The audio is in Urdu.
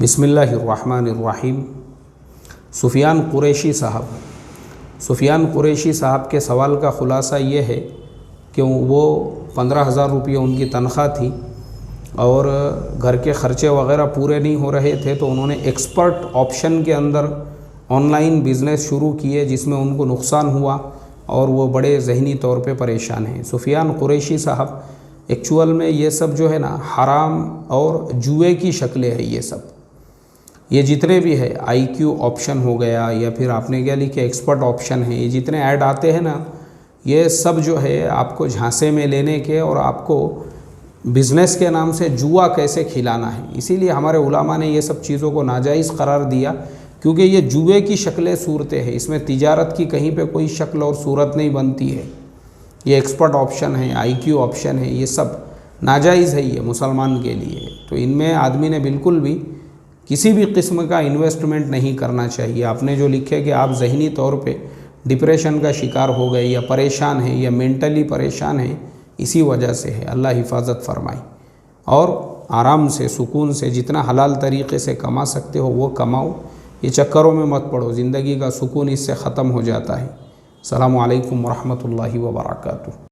بسم اللہ الرحمن الرحیم۔ سفیان قریشی صاحب کے سوال کا خلاصہ یہ ہے کہ وہ 15,000 روپیہ ان کی تنخواہ تھی اور گھر کے خرچے وغیرہ پورے نہیں ہو رہے تھے، تو انہوں نے ایکسپرٹ آپشن کے اندر آن لائن بزنس شروع کیے جس میں ان کو نقصان ہوا اور وہ بڑے ذہنی طور پہ پریشان ہیں۔ سفیان قریشی صاحب ایکچول میں یہ سب جو ہے نا حرام اور جوئے کی شکلیں ہیں، یہ جتنے بھی ہے آئی کیو آپشن ہو گیا یا پھر آپ نے کیا لکھے ایکسپرٹ آپشن ہے، یہ جتنے ایڈ آتے ہیں نا یہ سب جو ہے آپ کو جھانسے میں لینے کے اور آپ کو بزنس کے نام سے جوا کیسے کھلانا ہے۔ اسی لیے ہمارے علماء نے یہ سب چیزوں کو ناجائز قرار دیا، کیونکہ یہ جوئے کی شکلیں صورتیں ہیں، اس میں تجارت کی کہیں پہ کوئی شکل اور صورت نہیں بنتی ہے۔ یہ ایکسپرٹ آپشن ہے، آئی کیو آپشن ہے، یہ سب ناجائز ہے یہ مسلمان کے لیے۔ تو ان میں آدمی نے بالکل بھی کسی بھی قسم کا انویسٹمنٹ نہیں کرنا چاہیے۔ آپ نے جو لکھے کہ آپ ذہنی طور پہ ڈپریشن کا شکار ہو گئے یا پریشان ہیں یا مینٹلی پریشان ہیں، اسی وجہ سے ہے۔ اللہ حفاظت فرمائے، اور آرام سے سکون سے جتنا حلال طریقے سے کما سکتے ہو وہ کماؤ، یہ چکروں میں مت پڑو، زندگی کا سکون اس سے ختم ہو جاتا ہے۔ السلام علیکم ورحمۃ اللہ وبرکاتہ۔